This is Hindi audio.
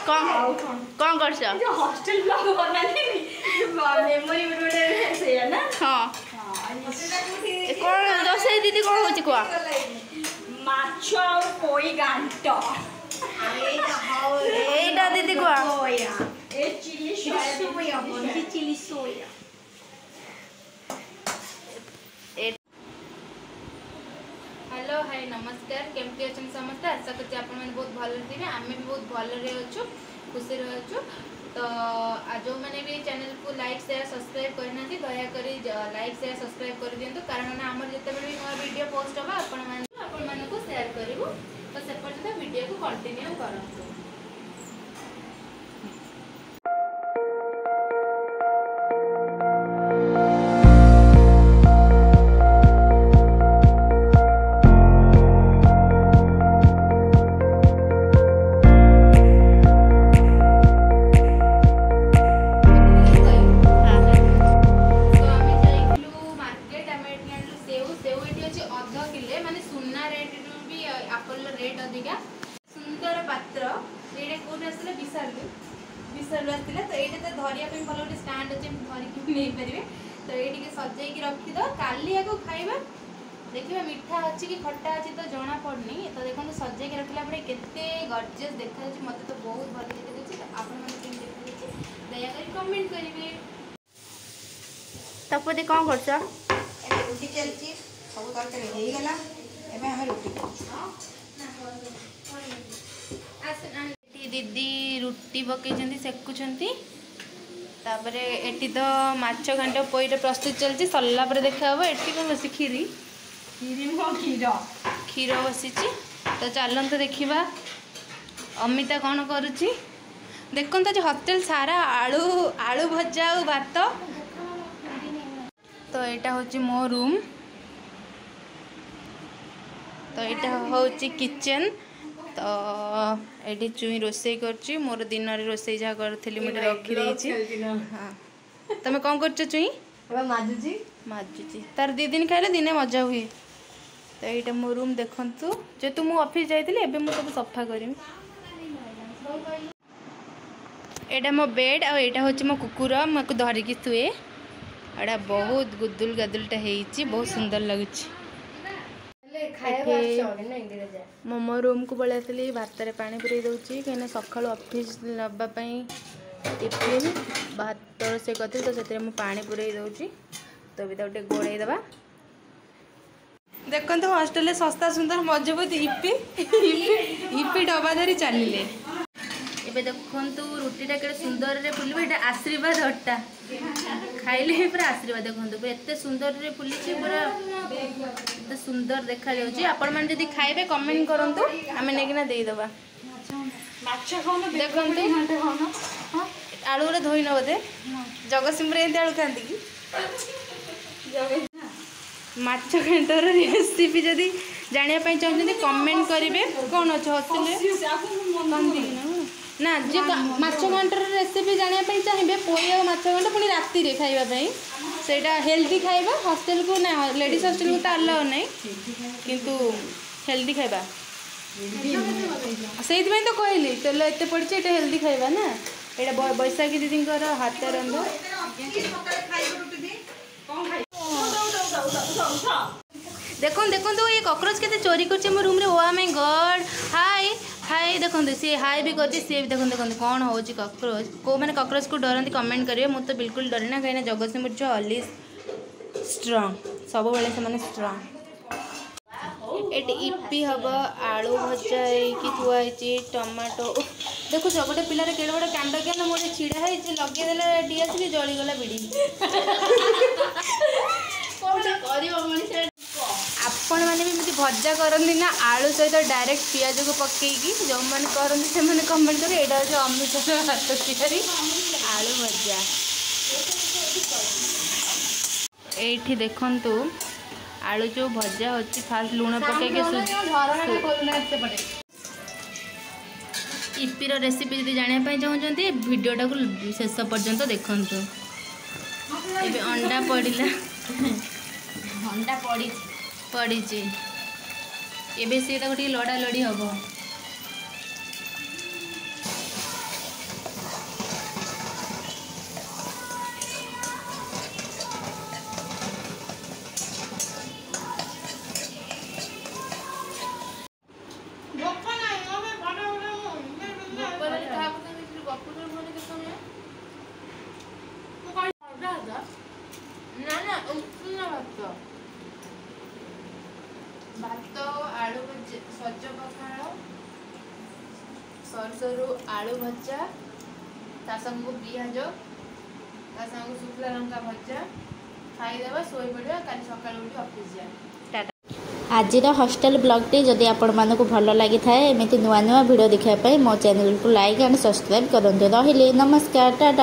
कौन कर हॉस्टल ब्लॉग बनानी मेमोरी गोटे से ना हाँ कौन रोसे दीदी कौन होची कुआ माछ और पोई गांट एटा दीदी कुआ ए चिली सोया बनती चिली सोया हेलो हाय नमस्कार केमती अच्छा समस्त आशा करते आप बहुत भल थे आम भी बहुत भलरे अच्छु खुशी अच्छु तो जो मैंने भी चैनल को लाइक शेयर सब्सक्राइब करना दयाकोरी लाइक शेयर सब्सक्राइब कर दिंतु कारण आमर जिते भी नया वीडियो पोस्ट होगा आपण को शेयर करूँ तो से पर्यटन वीडियो को कंटिन्यू करूँ। रेट अधिका सुंदर पात्र ये कौन आसला विशाल आसला तो ये तो धरिया भल गोटे स्टाण्ड अच्छे धरिकी नहीं पारे तो ये सजाई रखीद काली आगे खाइबा देखिए मीठा अच्छी कि खट्टा अच्छी तो जना पड़नी तो देखो सजाई रखला केते गॉर्जियस देखा मत तो बहुत भल देखा तो आपण देखा दयाकोरी कमेंट करेंगे। तपदे कौन कर रुटी चलती सब तरकारी हो गला एबे हम रुटी दीदी रुटी पकई सेकुंट तापर एटी तो माछ घाट पोईटा प्रस्तुत चलती सरला देखा ये कौन बस खीरी क्षीर बसी तो चलते देखा अमिता कौन करुच्ची देखो आज होटेल सारा आलू आलू भजा और भात तो यहाँ हूँ मो रूम तो यहाँ हूँ किचन तो ये चुई रोसे कर मोर दिन रोसे जहाँ करी मुझे रखी हाँ तुम कौन कर चुई माजुची माजुची तार 2 दिन खाइले दिने मजा हुए तो यहाँ मो रूम देखु जेतु मु ऑफिस जाइली एबे मु सब सफा करी एटा मो बेड आ एटा होची मो कुकुर मको धरिकी शुए एटा बहुत गुदुल गादुलटा होईची बहुत सुंदर लगुची मो रूम को पलि आसली भात पानी पूरे दूसरी कहीं सका ऑफिस नापी टिफिन भात रोसे करी तो से पानी पूरे दूसरी तो भी गोटे गोड़े दबा देखो हॉस्टेल सस्ता सुंदर मजबूत इपी इपी डबा धरी चलिए एबे देखंतु रुटीटा के सुंदर रे फुलिबे एटा आशीर्वाद अट्टा खाइले पूरा आशीर्वाद देखंतु एते सुंदर रे फुली पूरा एते सुंदर देखा जाउची आपण मन जदी खाइबे कमेंट करंतु आमे नेकिना देई दबा माछ खानो देखंतु हां आलू रे धोई न बदे जगतसिंहपुर एते आलू खांती की माछ घंटर रेसिपी जदी जानिया पई चाहते कमेंट करेंगे कौन अच्छे हॉस्टेल ना जे माछ घंटर रेसिपी जानिया पई चाहिए पोई और माछ घंट पुणी राति रे खाइबा सेटा हेल्दी खाइबा हॉस्टेल को ना लेडीज हॉस्टेल को तो अलाउ नहीं किंतु हेल्दी खाइबा से तो कहली तेल एत पड़ी ये हेल्दी खाइबा ना यहाँ बैशाखी दीदी हाथ रंध देखो देखो ये कॉकरोच के चोरी कर रूम रे ओ माय गॉड हाय हाय देखो सी हाय भी कर सी भी देखो देखो कौन हो कॉकरोच को मैंने कॉकरोच को डरती कमेंट करेंगे मुझे तो बिल्कुल डरे ना कहीं जगतसिंहपुर जो ऑलवेज स्ट्रांग सब बेले से स्ट्रांग एटी इपी हम आलू भजा कि थुआई टमाटो देखो गोटे पिलार केड़े बड़े कांड क्या मोटे छिड़ा है लगेदेला डीएसपी जलीगला बिड़ी आपण मैंने भी भजा करती ना आलू सहित डायरेक्ट पियाज को पकईकी जो मैंने करती से कमेंट कर यहाँ हूँ अमृत हाथ तैयारी आलू भजा ये देखु आलू जो भजा अच्छी फास्ट लुण पकई इपीर रेसिपी जब जानापी चाहते भिडटा को शेष पर्यंत देखु ये अंडा पड़ा अंडा पड़ी पड़ी एबे सी लड़ा लड़ी हम भात आलू भजा सज पखाड़ सरसरू आलू भजा ता संग पियाज ता संग शुक्ला लंका भजा खाईदेवा शोई पड़ा काली सकाल उठी ऑफिस जा। आज हॉस्टल ब्लॉगटी जदि आपण मानक भल लगी थाए एमती नुआ नुआ वीडियो देखा मो चैनल को लाइक एंड सब्सक्राइब करूँ। रही नमस्कार टाटा।